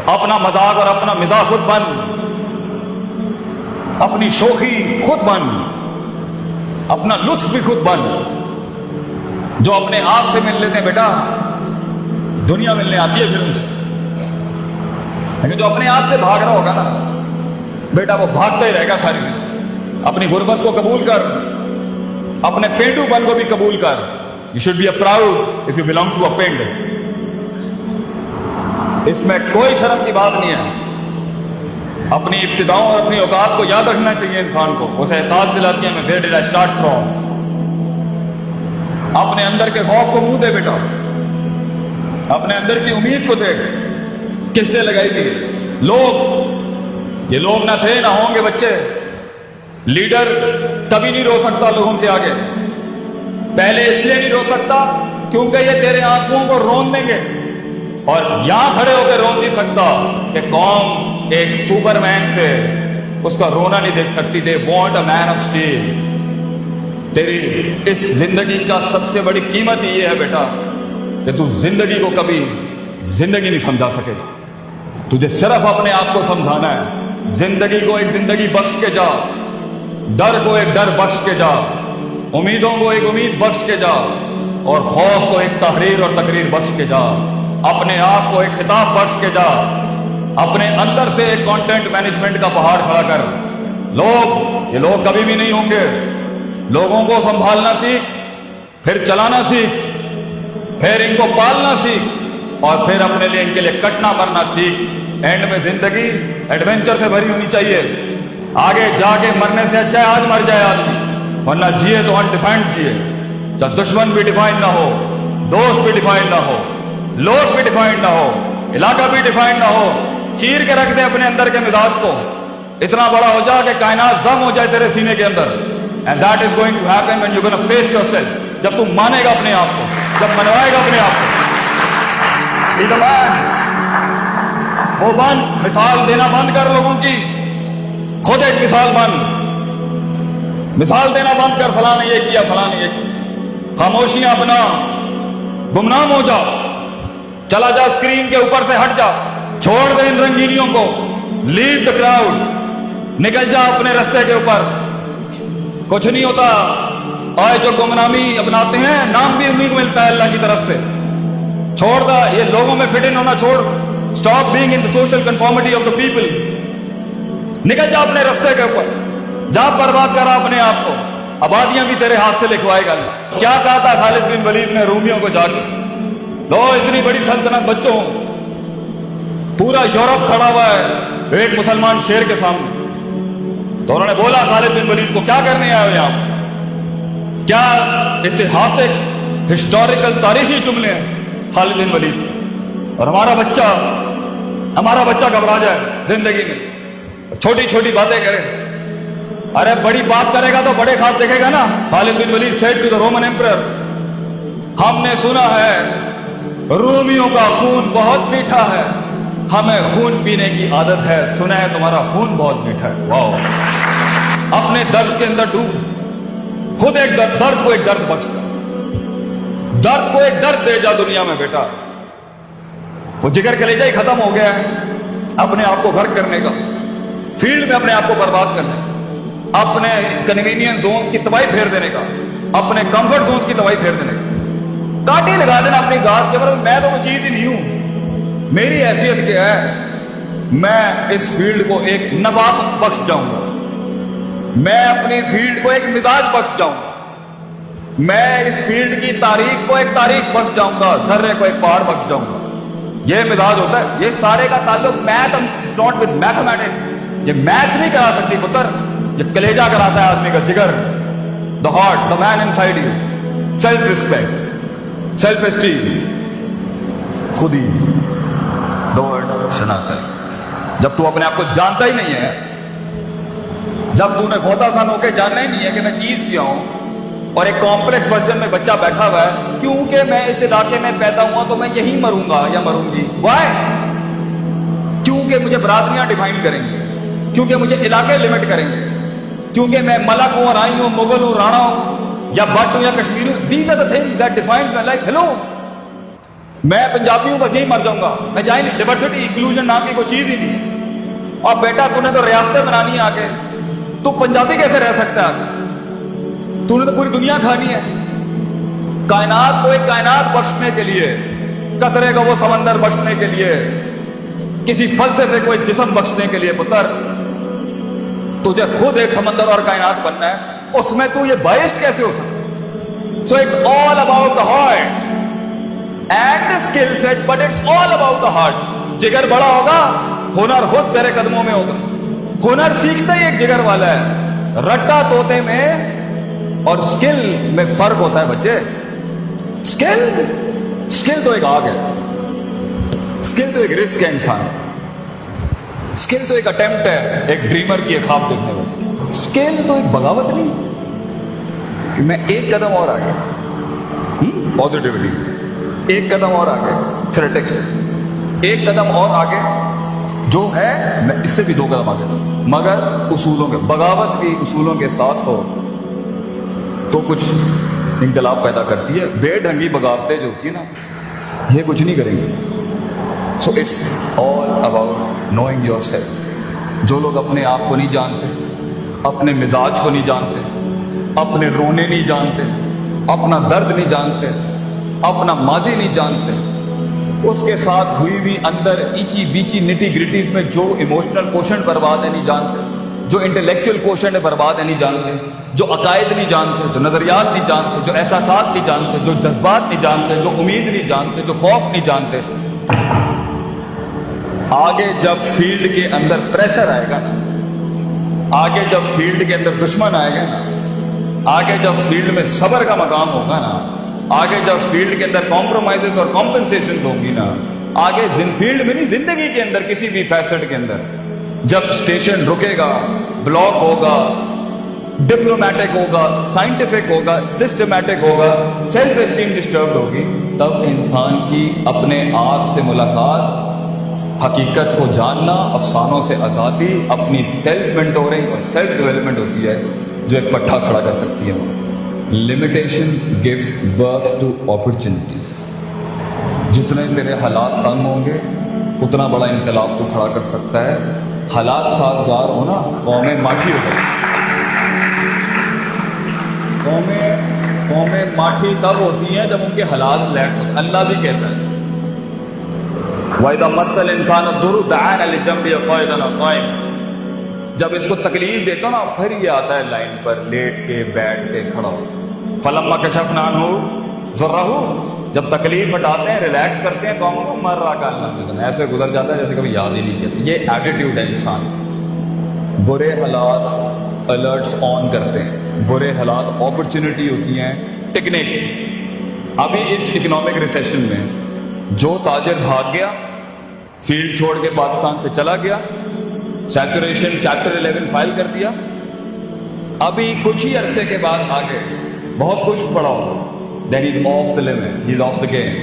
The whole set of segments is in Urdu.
اپنا مذاق اور اپنا مزاح خود بن، اپنی شوخی خود بن، اپنا لطف بھی خود بن. جو اپنے آپ سے مل لیتے ہیں بیٹا، دنیا ملنے آتی ہے پھر ان سے. لیکن جو اپنے آپ سے بھاگ رہا ہوگا نا بیٹا، وہ بھاگتا ہی رہے گا ساری زندگی. اپنی غربت کو قبول کر، اپنے پینڈو پن کو بھی قبول کر. You should be a proud of you belong to a pind. اس میں کوئی شرم کی بات نہیں ہے. اپنی ابتداؤں اور اپنی اوقات کو یاد رکھنا چاہیے انسان کو. اسے احساس دلاتی ہے میں where dead I start from. اپنے اندر کے خوف کو منہ دے بیٹا، اپنے اندر کی امید کو دیکھ. کس سے لگائی تھی لوگ؟ یہ لوگ نہ تھے نہ ہوں گے بچے. لیڈر کبھی نہیں رو سکتا لوگوں کے آگے. پہلے اس لیے نہیں رو سکتا کیونکہ یہ تیرے آنسوؤں کو رون دیں گے، اور یہاں کھڑے ہو کے رون نہیں سکتا کہ قوم ایک سپر مین سے اس کا رونا نہیں دیکھ سکتی. They want a man of steel. تیری اس زندگی کا سب سے بڑی قیمت یہ ہے بیٹا کہ تو زندگی کو کبھی زندگی نہیں سمجھا سکے گا. تجھے صرف اپنے آپ کو سمجھانا ہے. زندگی کو ایک زندگی بخش کے جا، ڈر کو ایک ڈر بخش کے جا، امیدوں کو ایک امید بخش کے جا، اور خوف کو ایک تحریر اور تقریر بخش کے جا. اپنے آپ کو ایک خطاب بخش کے جا. اپنے اندر سے ایک کانٹینٹ مینجمنٹ کا پہاڑ کھڑا کر. یہ لوگ کبھی بھی نہیں ہوں گے. لوگوں کو سنبھالنا سیکھ، پھر چلانا سیکھ، پھر ان کو پالنا سیکھ، اور پھر اپنے لیے ان کے لیے کٹنا مرنا سیکھ. اینڈ میں زندگی ایڈونچر سے بھری ہونی چاہیے. آگے جا کے مرنے سے اچھا ہے آج مر جائے آدمی، ورنہ جیے تو انڈیفائنڈ جیے. چاہے دشمن بھی ڈیفائنڈ نہ ہو، دوست بھی ڈیفائنڈ نہ ہو، لوگ بھی ڈیفائنڈ نہ ہو، علاقہ بھی ڈیفائنڈ نہ ہو. چیر کے رکھ دے اپنے اندر کے مزاج کو. اتنا بڑا ہو جا کہ کائنات ضم ہو جائے تیرے سینے کے اندر. And that is going to happen when you're going to face yourself. جب تم مانے گا اپنے آپ کو، جب منوائے گا اپنے آپ کو. Be the man. وہ بن، مثال دینا بند کر لوگوں کی. خود ایک مثال بن. مثال دینا بند کر، فلاں نے یہ کیا، فلاں نے یہ کیا. خاموشیاں اپنا، گمنام ہو جا. چلا جا اسکرین کے اوپر سے ہٹ جا. چھوڑ دے ان رنگینیوں کو. لیو دا کراؤڈ. نکل جا اپنے رستے کے اوپر. کچھ نہیں ہوتا. آئے جو گمنامی اپناتے ہیں، نام بھی انہیں کو ملتا ہے اللہ کی طرف سے. چھوڑ دا یہ لوگوں میں فٹ ان ہونا چھوڑ. Stop being in the social conformity of the people. نکل جا اپنے رستے کے اوپر. جا برباد کرا اپنے آپ کو. آبادیاں بھی تیرے ہاتھ سے لکھوائے گا. کیا کہا تھا خالد بن ولید نے رومیوں کو جا کے؟ لو اتنی بڑی سلطنت بچوں، پورا یورپ کھڑا ہوا ہے ایک مسلمان شیر کے سامنے. تو انہوں نے بولا خالد بن ولید کو، کیا کرنے آئے ہو یہاں؟ کیا اتہاسک ہسٹوریکل تاریخی جملے ہیں خالد بن ولید. اور ہمارا بچہ گھبرا جائے زندگی میں، چھوٹی چھوٹی باتیں کرے. ارے بڑی بات کرے گا تو بڑے خواب دیکھے گا نا. خالد بن ولید said to the Roman emperor, ہم نے سنا ہے رومیوں کا خون بہت میٹھا ہے، ہمیں خون پینے کی عادت ہے. سنا ہے تمہارا خون بہت میٹھا ہے. واو. اپنے درد کے اندر ڈوب. خود ایک درد کو ایک درد بخش جا. درد کو ایک درد دے جا دنیا میں بیٹا. وہ جگر کلیجہ ہی ختم ہو گیا ہے اپنے آپ کو غرق کرنے کا، فیلڈ میں اپنے آپ کو برباد کرنے کا، اپنے کنوینئنس زونز کی تباہی پھیر دینے کا، اپنے کمفرٹ زونز کی تباہی پھیر دینے کا. کاٹی لگا دینا اپنی ذات کے اوپر. میں تو کوئی چیز ہی نہیں ہوں. میری حیثیت کیا ہے؟ میں اس فیلڈ کو ایک نبات بخش جاؤں گا. میں اپنی فیلڈ کو ایک مزاج بخش جاؤں گا. میں اس فیلڈ کی تاریخ کو ایک تاریخ بخش جاؤں گا. ذرے کو ایک پہاڑ بخش جاؤں گا. یہ مزاج ہوتا ہے. یہ سارے کا تعلق میتھ ناٹ ود میتھمیٹکس. یہ میتھس نہیں کرا سکتی پتر. یہ کلیجہ کراتا ہے آدمی کا، جگر. The heart, the man inside you. Self respect, self esteem, خودی شناخت. جب تو اپنے آپ کو جانتا ہی نہیں ہے، جب تو نے کھوتا سن ہو کے جاننا ہی نہیں ہے کہ میں چیز کیا ہوں، اور ایک کمپلیکس ورژن میں بچہ بیٹھا ہوا ہے کیونکہ میں اس علاقے میں پیدا ہوا تو میں یہی مروں گا یا مروں گی. وائی؟ کیونکہ مجھے برادریاں ڈیفائن کریں گے، کیونکہ مجھے علاقے لمٹ کریں گے، کیونکہ میں ملک ہوں، رائی ہوں، مغل ہوں، رانا ہوں، یا بٹ ہوں یا کشمیری ہوں. These are the things that define my life. Hello, میں پنجابی ہوں بس یہی مر جاؤں گا، میں جائیں نہیں، ڈائیورسٹی انکلوژن نام کی کوئی چیز ہی نہیں ہے۔ اور بیٹا تو نے تو ریاستیں بنانی ہے آگے، تو پنجابی کیسے رہ سکتا ہے آگے؟ تو نے تو پوری دنیا کھانی ہے۔ کائنات کو ایک کائنات بخشنے کے لیے، قطرے کا وہ سمندر بخشنے کے لیے، کسی فلسفے کو ایک جسم بخشنے کے لیے، پتر تجھے خود ایک سمندر اور کائنات بننا ہے، اس میں تو یہ بائسڈ کیسے ہو سکتا؟ So it's all about the heart and the skill set, but it's all about the heart. جگر بڑا ہوگا، ہنر خود تیرے قدموں میں ہوگا۔ ہنر سیکھتا ہی ایک جگر والا ہے۔ رٹا طوطے میں اور سکل میں فرق ہوتا ہے بچے۔ سکل تو ایک آگ ہے، سکل تو ایک رسک ہے انسان، سکل تو ایک اٹیمپٹ ہے ایک ڈریمر کی ایک خواب دیکھنے والی۔ سکل تو ایک بغاوت نہیں کہ میں ایک قدم اور آگے، پازیٹیوٹی ایک قدم اور آگے، تھریٹکس ایک قدم اور آگے، جو ہے میں اس سے بھی 2 قدم آگے دوں، مگر اصولوں کے، بغاوت بھی اصولوں کے ساتھ ہو تو کچھ انقلاب پیدا کرتی ہے۔ بے ڈھنگی بغاوتیں جو ہوتی ہیں نا، یہ کچھ نہیں کریں گے۔ So it's all about knowing yourself. جو لوگ اپنے آپ کو نہیں جانتے، اپنے مزاج کو نہیں جانتے، اپنے رونے نہیں جانتے، اپنا درد نہیں جانتے، اپنا ماضی نہیں جانتے، اس کے ساتھ ہوئی بھی اندر ایچی بیچی نٹی گریٹیز میں جو ایموشنل کوشن برباد ہے نہیں جانتے، جو انٹلیکچوئل کوشن ہے برباد ہے نہیں جانتے، جو عقائد نہیں جانتے، جو نظریات نہیں جانتے، جو احساسات نہیں جانتے، جو جذبات نہیں جانتے، جو امید نہیں جانتے، جو خوف نہیں جانتے، آگے جب فیلڈ کے اندر پریشر آئے گا نا، آگے جب فیلڈ کے اندر دشمن آئے گا نا، آگے جب فیلڈ میں صبر کا مقام ہوگا نا، آگے جب فیلڈ کے اندر کمپرومائزز اور کمپنسیشن ہوگی نا، آگے فیلڈ میں نہیں، زندگی کے اندر کسی بھی فیسٹ کے اندر جب اسٹیشن رکے گا، بلاک ہوگا، ڈپلومیٹک ہوگا، سائنٹیفک ہوگا، سسٹمیٹک ہوگا، سیلف اسٹیم ڈسٹربڈ ہوگی، تب انسان کی اپنے آپ سے ملاقات، حقیقت کو جاننا، افسانوں سے آزادی، اپنی سیلف مینٹورنگ اور سیلف ڈیولپمنٹ ہوتی ہے جو ایک پٹھا کھڑا کر سکتی ہے۔ Limitation gives birth to opportunities. جتنے تیرے حالات تنگ ہوں گے اتنا بڑا انقلاب تو کھڑا کر سکتا ہے۔ حالات سازگار ہونا، قومیں ماٹھی ہو جائیں۔ قومیں ماٹھی تب ہوتی ہیں جب ان کے حالات لیٹ ہوتے ہیں۔ اللہ بھی کہتا ہے وَإِذَا مَسَّ الْإِنسَانَ الضُّرُّ دَعَانَا لِجَنبِهِ قَاعِدًا أَوْ قَائِمًا۔ جب اس کو تکلیف دیتا ہوں نا، پھر یہ آتا ہے لائن پر، لیٹ کے، بیٹھ کے، کھڑا ہو۔ فَلَمَّا كَشَفْنَا عَنْهُ ضُرَّهُ، جب تکلیف ہٹاتے ہیں، ریلیکس کرتے ہیں قوم کو، مر رہا کال ایسے گزر جاتا ہے جیسے کبھی یاد ہی نہیں کیا۔ یہ ایٹیٹیوڈ ہے انسان۔ برے حالات الرٹس آن کرتے ہیں، برے حالات اپرچونٹی ہوتی ہیں ٹکنے کی۔ ابھی اس اکنامک ریسیشن میں جو تاجر بھاگ گیا، فیلڈ چھوڑ کے پاکستان سے چلا گیا، سیچوریشن چیپٹر 11 فائل کر دیا، ابھی کچھ ہی عرصے کے بعد آگے بہت کچھ پڑا ہوگا، then is off the limit, he is off the game.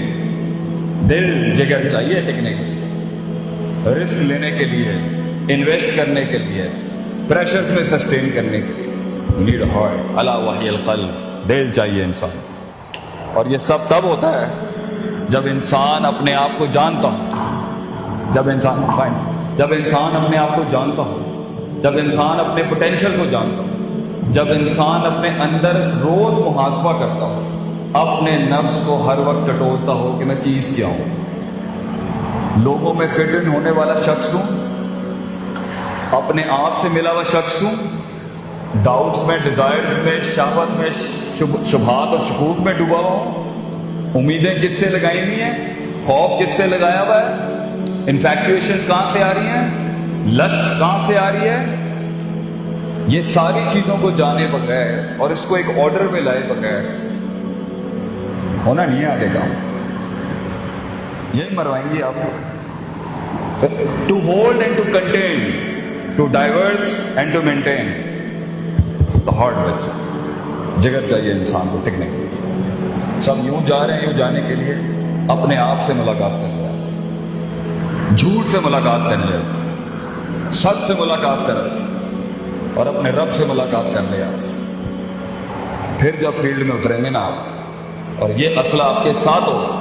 دل جگر چاہیے ٹکنے کے لیے، رسک لینے کے لیے، انویسٹ کرنے کے لیے، پریشرز میں سسٹین کرنے کے لیے۔ نیڈ ہارٹ، الا وحی القلب، دل چاہیے انسان۔ اور یہ سب تب ہوتا ہے جب انسان اپنے آپ کو جانتا ہو، جب انسان اپنے آپ کو جانتا ہو، جب انسان اپنے پوٹینشیل کو جانتا ہو، جب انسان اپنے اندر روز محاسبہ کرتا ہو، اپنے نفس کو ہر وقت ٹٹولتا ہو کہ میں چیز کیا ہوں، لوگوں میں فٹ ان ہونے والا شخص ہوں، اپنے آپ سے ملا ہوا شخص ہوں، ڈاؤٹس میں، ڈیزائرز میں، شہوت میں، شبہات اور شکوک میں ڈوبا ہوا ہوں، امیدیں کس سے لگائی ہوئی ہیں، خوف کس سے لگایا ہوا ہے، انفیکچویشنز کہاں سے آ رہی ہیں، لسٹ کہاں سے آ رہی ہے۔ یہ ساری چیزوں کو جانے بغیر اور اس کو ایک آرڈر میں لائے بغیر ہونا نہیں ہے آگے کام، یہی مروائیں گی آپ کو۔ To hold and to contain, to divorce and to maintain the heart بچہ، جگر چاہیے انسان کو ٹکنے کے لیے۔ سب یوں جا رہے ہیں، یوں جانے کے لیے اپنے آپ سے ملاقات کر لیا، جھوٹ سے ملاقات کر لیا، سچ سے ملاقات کر لیا اور اپنے رب سے ملاقات کر لیا۔ پھر جب فیلڈ میں اتریں گے نا آپ، اور یہ مسئلہ آپ کے ساتھ ہوگا،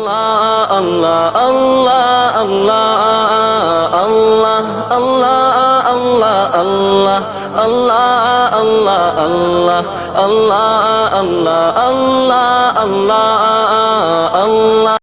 Allah, Allah, Allah, Allah, Allah, Allah, Allah, Allah, Allah, Allah, Allah, Allah, Allah, Allah, Allah, Allah.